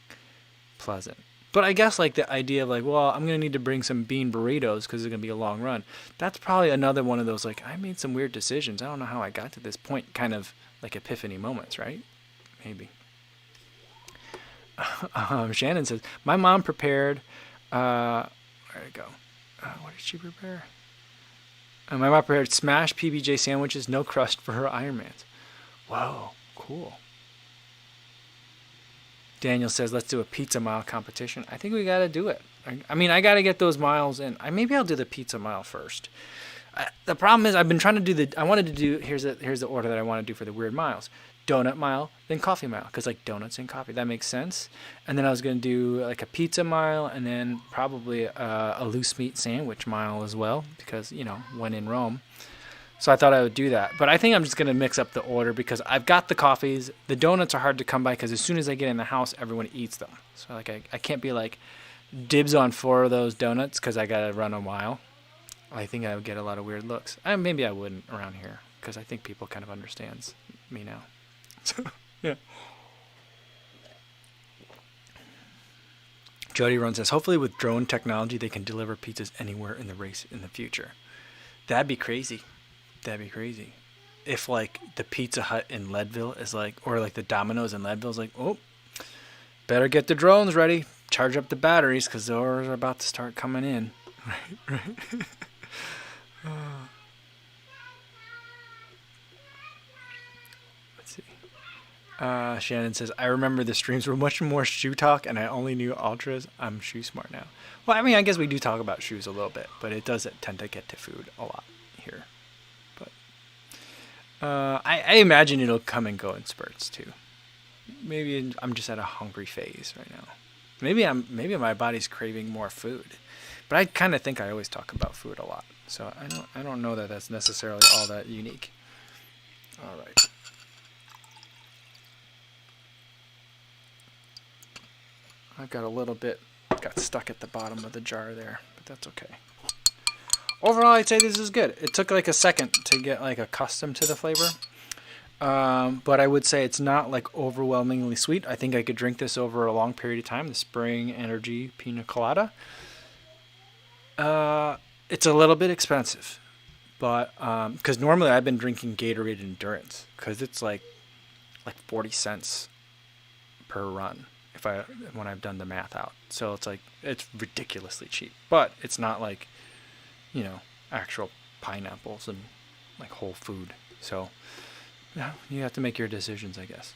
pleasant. But I guess like the idea of like, well, I'm gonna need to bring some bean burritos because it's gonna be a long run. That's probably another one of those like, I made some weird decisions. I don't know how I got to this point. Kind of like epiphany moments, right? Maybe. Shannon says, my mom prepared. Where'd it go? What did she prepare? My mom prepared smashed PBJ sandwiches, no crust for her Ironmans. Whoa, cool. Daniel says, let's do a pizza mile competition. I think we got to do it. I mean, I got to get those miles in. Maybe I'll do the pizza mile first. The problem is I've been trying to do I wanted to do, here's the order that I want to do for the weird miles. Donut mile, then coffee mile, because like donuts and coffee, that makes sense. And then I was going to do like a pizza mile, and then probably a loose meat sandwich mile as well, because, you know, when in Rome. So I thought I would do that. But I think I'm just going to mix up the order because I've got the coffees. The donuts are hard to come by because as soon as I get in the house, everyone eats them. So like I can't be like dibs on 4 of those donuts because I got to run a mile. I think I would get a lot of weird looks. Maybe I wouldn't around here because I think people kind of understands me now. So, yeah. Jody Run says, hopefully with drone technology, they can deliver pizzas anywhere in the race in the future. That'd be crazy. That'd be crazy. If like the Pizza Hut in Leadville is like, or like the Domino's in Leadville is like, oh, better get the drones ready. Charge up the batteries because the orders are about to start coming in. Right. Let's see. Shannon says, I remember the streams were much more shoe talk and I only knew ultras. I'm shoe smart now. Well, I mean, I guess we do talk about shoes a little bit, but it does tend to get to food a lot here. But I imagine it'll come and go in spurts too. Maybe I'm just at a hungry phase right now. Maybe my body's craving more food. But I kind of think I always talk about food a lot. So I don't know that that's necessarily all that unique. All right. I've got a little bit got stuck at the bottom of the jar there, but that's okay. Overall, I'd say this is good. It took like a second to get like accustomed to the flavor. But I would say it's not like overwhelmingly sweet. I think I could drink this over a long period of time. The Spring Energy Pina Colada. It's a little bit expensive, but because normally I've been drinking Gatorade Endurance because it's like 40 cents per run when I've done the math out. So it's ridiculously cheap, but it's not like, you know, actual pineapples and like whole food. So yeah, you have to make your decisions, I guess.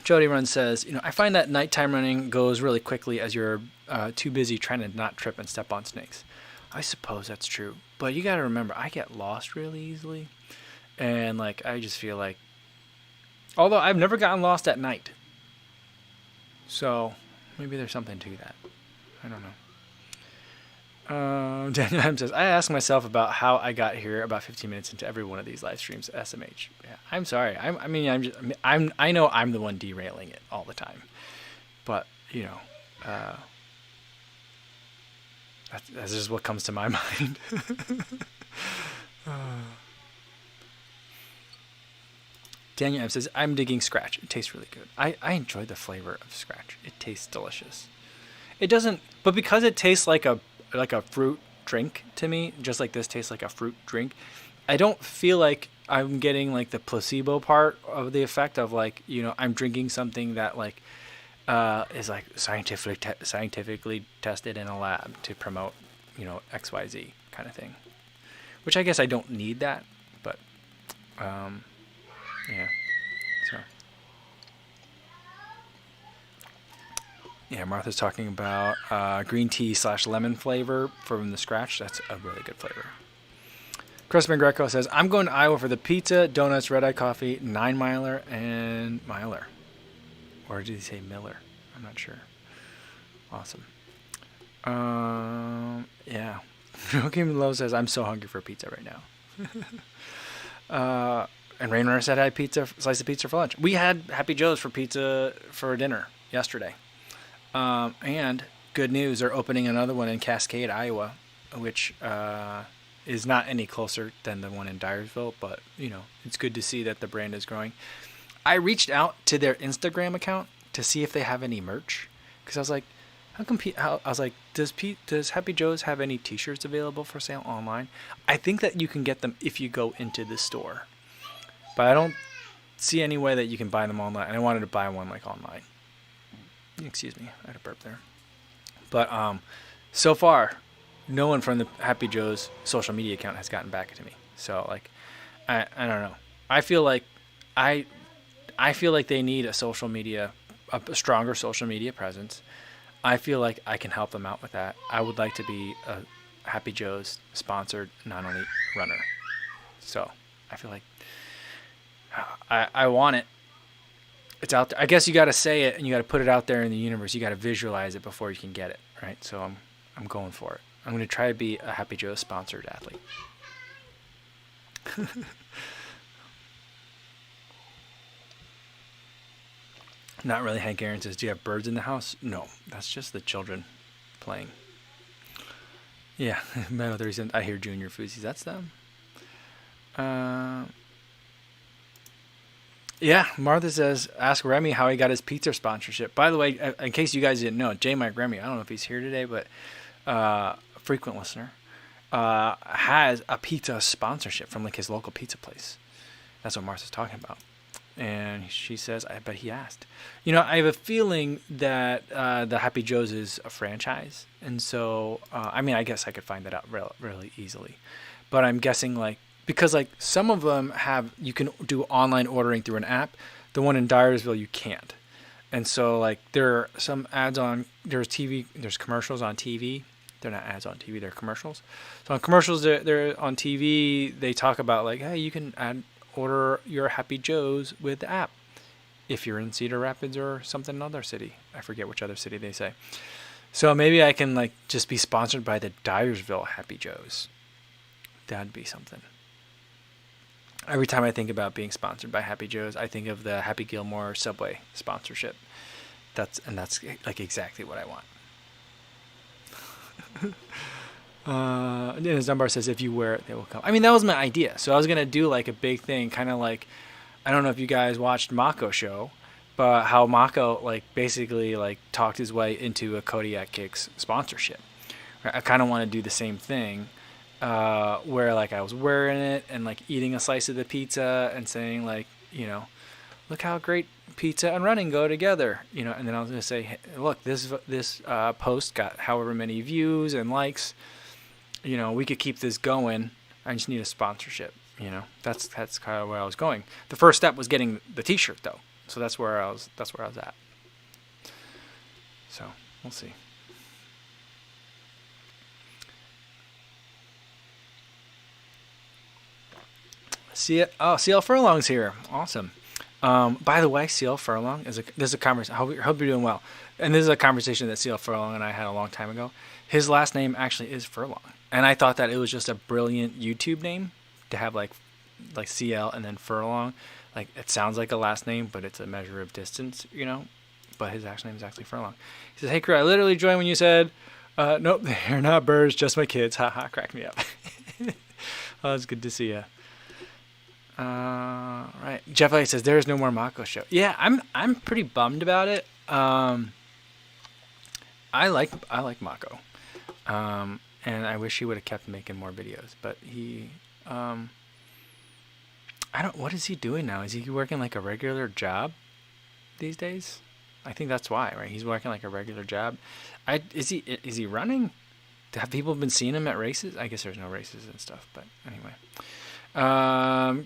Jody Run says, you know, I find that nighttime running goes really quickly as you're too busy trying to not trip and step on snakes. I suppose that's true. But you got to remember, I get lost really easily. And, like, I just feel like... Although I've never gotten lost at night. So, maybe there's something to that. I don't know. Daniel M says, I ask myself about how I got here about 15 minutes into every one of these live streams. SMH. Yeah, I'm sorry. I know I'm the one derailing it all the time, but you know, that's just what comes to my mind. Daniel M says, I'm digging Scratch. It tastes really good. I enjoy the flavor of Scratch. It tastes delicious. It doesn't, but because it tastes like a fruit drink to me, just like this tastes like a fruit drink, I don't feel like I'm getting like the placebo part of the effect of like, you know, I'm drinking something that like is like scientifically tested in a lab to promote, you know, XYZ kind of thing, which I guess I don't need that, but yeah, so yeah, Martha's talking about green tea / lemon flavor from the Scratch. That's a really good flavor. Crispin Greco says, I'm going to Iowa for the pizza, donuts, red eye coffee, 9 miler, and miler. Or did he say Miller? I'm not sure. Awesome. Yeah. Joakim Lowe says, I'm so hungry for pizza right now. And Rainrunner said I had slice of pizza for lunch. We had Happy Joe's for pizza for dinner yesterday. And good news, they're opening another one in Cascade, Iowa, which is not any closer than the one in Dyersville, but it's good to see that the brand is growing. I reached out to their Instagram account to see if they have any merch, because I was like, I was like, does Happy Joe's have any T-shirts available for sale online? I think that you can get them if you go into the store, but I don't see any way that you can buy them online. And I wanted to buy one like online. Excuse me, I had a burp there. But so far, no one from the Happy Joe's social media account has gotten back to me. So like, I don't know. I feel like they need a stronger social media presence. I feel like I can help them out with that. I would like to be a Happy Joe's sponsored non-elite runner. So I feel like I want it. It's out there. I guess you got to say it and you got to put it out there in the universe. You got to visualize it before you can get it, right? So I'm going for it. I'm going to try to be a Happy Joe's sponsored athlete. Not really. Hank Aaron says, do you have birds in the house? No, that's just the children playing. Yeah, Metal 37. I hear Junior Foosies. That's them. Yeah, Martha says, ask Remy how he got his pizza sponsorship. By the way, in case you guys didn't know, J. Mike Remy, I don't know if he's here today, but a frequent listener, has a pizza sponsorship from like his local pizza place. That's what Martha's talking about. And she says, I bet he asked. I have a feeling that the Happy Joe's is a franchise. And so, I guess I could find that out really easily. But I'm guessing because some of them you can do online ordering through an app. The one in Dyersville, you can't. And so there are some ads there's commercials on TV. They're not ads on TV, they're commercials. So on commercials, they're on TV, they talk about hey, you can order your Happy Joe's with the app if you're in Cedar Rapids or something other city. I forget which other city they say. So maybe I can just be sponsored by the Dyersville Happy Joe's. That'd be something. Every time I think about being sponsored by Happy Joe's, I think of the Happy Gilmore Subway sponsorship. That's exactly what I want. Dennis Dunbar says, if you wear it, they will come. That was my idea. So I was going to do a big thing, kind of I don't know if you guys watched Mako show, but how Mako basically talked his way into a Kodiak Kicks sponsorship. I kind of want to do the same thing, where I was wearing it and eating a slice of the pizza and saying look how great pizza and running go together, and then I was going to say, hey, look, this post got however many views and likes, we could keep this going. I just need a sponsorship, that's kind of where I was going. The first step was getting the t-shirt though. So that's where I was at. So we'll see. CL Furlong's here. Awesome. By the way, CL Furlong there's a conversation. I hope you're doing well. And this is a conversation that CL Furlong and I had a long time ago. His last name actually is Furlong, and I thought that it was just a brilliant YouTube name to have like CL and then Furlong. It sounds like a last name, but it's a measure of distance, But his actual name is actually Furlong. He says, "Hey, crew, I literally joined when you said, nope, they're not birds, just my kids. Haha, crack me up." Oh, it's good to see you. Right. Jeff Elliott says there's no more Mako show. Yeah, I'm pretty bummed about it. I like Mako. And I wish he would have kept making more videos, but he what is he doing now? Is he working a regular job these days? I think that's why, right? He's working a regular job. Is he running? Have people been seeing him at races? I guess there's no races and stuff, but anyway.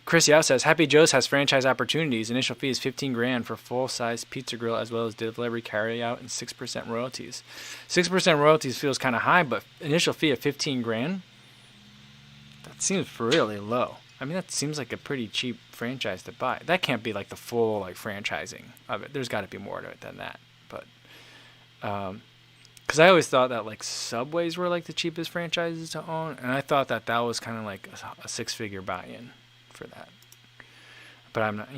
Chris Yao says Happy Joe's has franchise opportunities. Initial fee is $15,000 for full-size pizza grill, as well as delivery, carry out, and 6% royalties. 6% royalties feels kind of high, but initial fee of $15,000, that seems really low. That seems like a pretty cheap franchise to buy. That can't be the full franchising of it. There's got to be more to it than that. But because I always thought that Subways were the cheapest franchises to own, and I thought that was kind of a six-figure buy-in for that. But I'm not,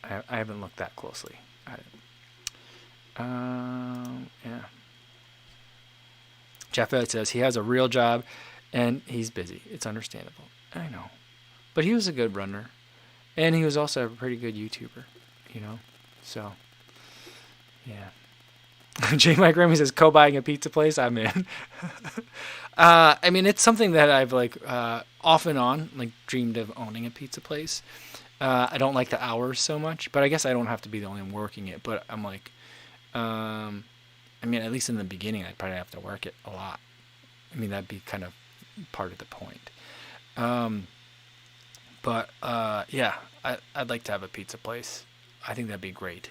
I haven't looked that closely at it. Yeah. Jeff Elliott says he has a real job And he's busy. It's understandable. I know. But he was a good runner. And he was also a pretty good YouTuber, you know? So, yeah. J. Mike Remy says, co-buying a pizza place, I'm in. I mean, it's something that I've, like, off and on, like, dreamed of owning a pizza place. I don't like the hours so much, but I guess I don't have to be the only one working it. But I'm like, I mean, at least in the beginning, I'd probably have to work it a lot. I mean, that'd be kind of part of the point. But yeah, I'd like to have a pizza place. I think that'd be great.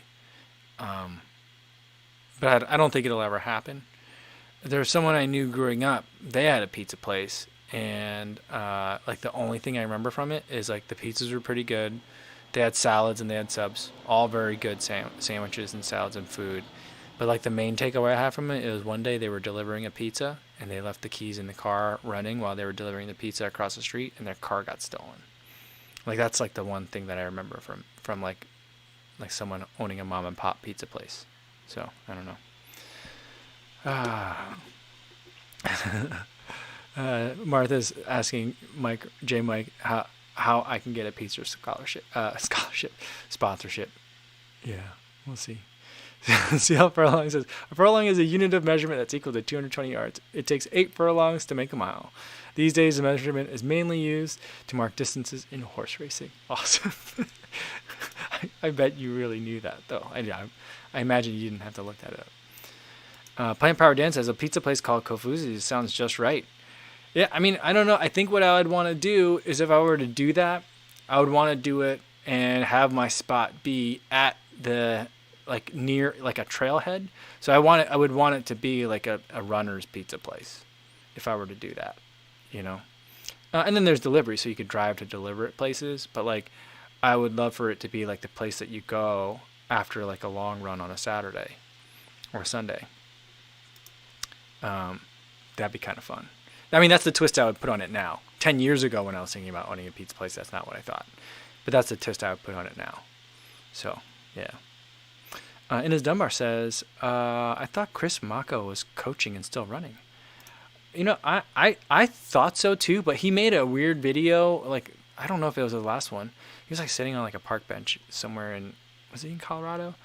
But I don't think it'll ever happen. There's someone I knew growing up. They had a pizza place, and like the only thing I remember from it is like the pizzas were pretty good. They had salads and they had subs, all very good sandwiches and salads and food. But like the main takeaway I had from it is one day they were delivering a pizza and they left the keys in the car running while they were delivering the pizza across the street, and their car got stolen. Like that's like the one thing that I remember from like someone owning a mom and pop pizza place. So I don't know. Martha's asking Mike, how I can get a pizza scholarship sponsorship. Yeah, we'll see. See how furlong says a furlong is a unit of measurement that's equal to 220 yards. It takes 8 furlongs to make a mile. These days, the measurement is mainly used to mark distances in horse racing. Awesome. I bet you really knew that, though. I imagine you didn't have to look that up. Plant Power Dan says a pizza place called Kofuzi sounds just right. Yeah, I mean, I don't know. I think what I would want to do is if I were to do that, I would want to do it and have my spot be at the like near like a trailhead. So I would want it to be like a runner's pizza place if I were to do that, you know. And then there's delivery, so you could drive to deliver at places. But like, I would love for it to be like the place that you go after like a long run on a Saturday or a Sunday. That'd be kind of fun. I mean, that's the twist I would put on it now. 10 years ago when I was thinking about owning a pizza place, that's not what I thought. But that's the twist I would put on it now. So, yeah. Inez Dunbar says, I thought Chris Mako was coaching and still running. You know, I thought so too, but he made a weird video. Like, I don't know if it was the last one. He was like sitting on like a park bench somewhere was he in Colorado?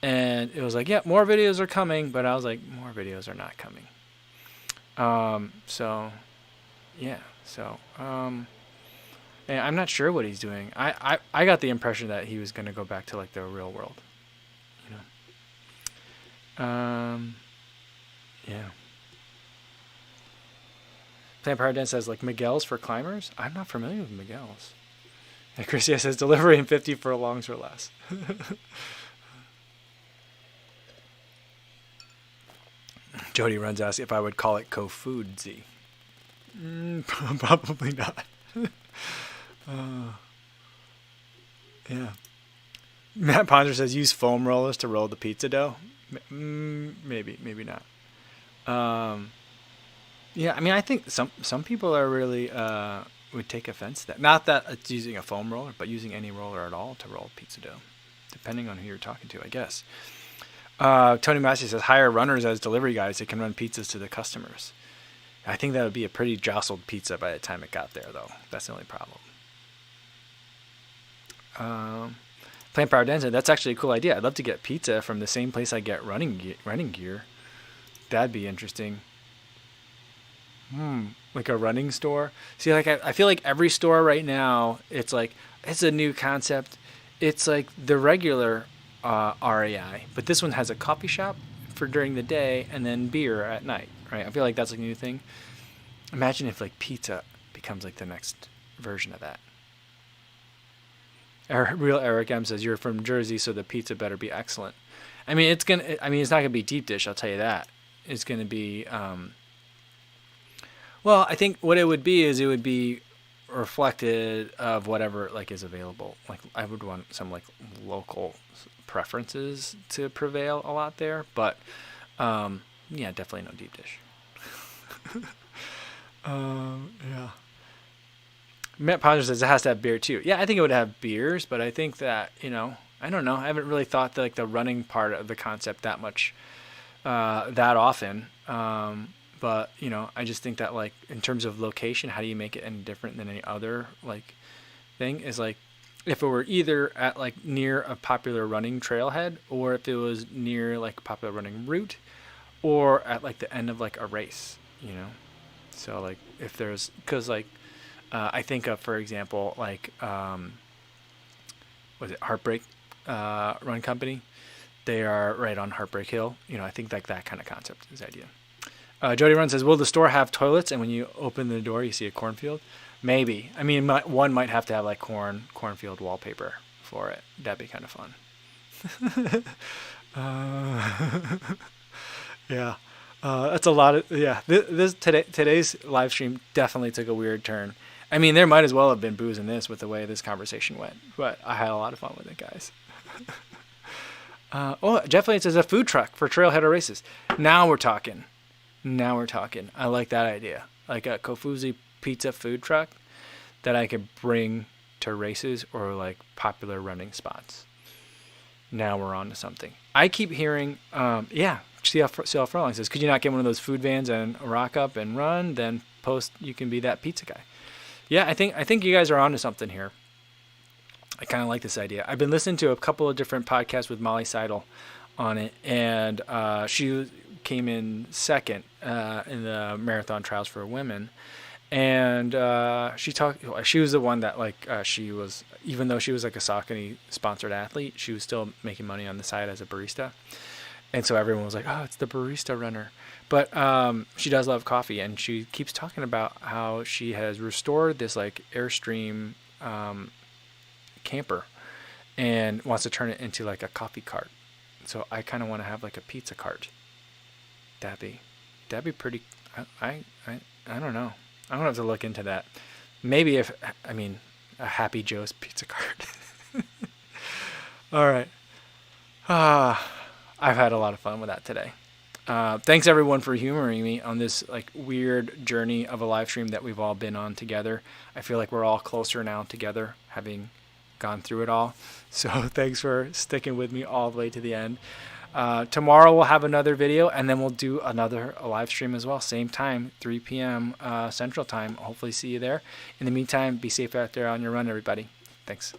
And it was like, yeah, more videos are coming. But I was like, more videos are not coming. So, yeah. So, and I'm not sure what he's doing. I got the impression that he was going to go back to like the real world. Yeah. Plant Power Dan says, like, Miguel's for climbers? I'm not familiar with Miguel's. And Christia says, delivery in 50 furlongs or less. Jody runs asks if I would call it Kofoodzi. Probably not. Yeah. Matt Ponder says, use foam rollers to roll the pizza dough. Maybe not. Yeah, I mean, I think some people are really would take offense to that. Not that it's using a foam roller, but using any roller at all to roll pizza dough, depending on who you're talking to, I guess. Tony Massey says, hire runners as delivery guys that can run pizzas to the customers. I think that would be a pretty jostled pizza by the time it got there, though. That's the only problem. Plant Power Dan said, that's actually a cool idea. I'd love to get pizza from the same place I get running gear. That'd be interesting. Like a running store. See, like I feel like every store right now, it's like it's a new concept. It's like the regular REI, but this one has a coffee shop for during the day and then beer at night. Right? I feel like that's like a new thing. Imagine if like pizza becomes like the next version of that. Real Eric M says, you're from Jersey, so the pizza better be excellent. I mean, it's not gonna be deep dish. I'll tell you that. It's gonna be. Well, I think what it would be is it would be reflected of whatever like is available. Like I would want some like local preferences to prevail a lot there, but yeah, definitely no deep dish. Yeah. Matt Ponder says it has to have beer too. Yeah, I think it would have beers, but I think that, I don't know. I haven't really thought the running part of the concept that much, that often. But, you know, I just think that, like, in terms of location, how do you make it any different than any other, like, thing? Is, like, if it were either at, like, near a popular running trailhead, or if it was near, like, a popular running route, or at, like, the end of, like, a race, you know? So, like, if there's, because, like, I think of, for example, like, was it Heartbreak Run Company? They are right on Heartbreak Hill. You know, I think like that kind of concept is the idea. Jody Run says, will the store have toilets? And when you open the door, you see a cornfield? Maybe. I mean, one might have to have like cornfield wallpaper for it. That'd be kind of fun. Yeah. That's a lot of, yeah. Today's live stream definitely took a weird turn. I mean, there might as well have been booze in this with the way this conversation went, but I had a lot of fun with it, guys. Jeff Lane says a food truck for trailhead or races. Now we're talking. I like that idea. Like a Kofuzi pizza food truck that I could bring to races or like popular running spots. Now we're on to something. I keep hearing, CL Furlong says, could you not get one of those food vans and rock up and run? Then post, you can be that pizza guy. Yeah, I think you guys are on to something here. I kind of like this idea. I've been listening to a couple of different podcasts with Molly Seidel on it, and she came in second in the marathon trials for women. And she was the one that like she was, even though she was like a Saucony sponsored athlete, she was still making money on the side as a barista. And so everyone was like, oh, it's the barista runner. But she does love coffee, and she keeps talking about how she has restored this like Airstream camper and wants to turn it into like a coffee cart. So I kind of want to have like a pizza cart. That'd be pretty. I don't know. I'm gonna have to look into that. Maybe a Happy Joe's pizza cart. All right. I've had a lot of fun with that today. Thanks everyone for humoring me on this like weird journey of a live stream that we've all been on together. I feel like we're all closer now together, having gone through it all. So thanks for sticking with me all the way to the end. Tomorrow we'll have another video, and then we'll do another live stream as well. Same time, 3 p.m. Central Time. Hopefully see you there. In the meantime, be safe out there on your run, everybody. Thanks.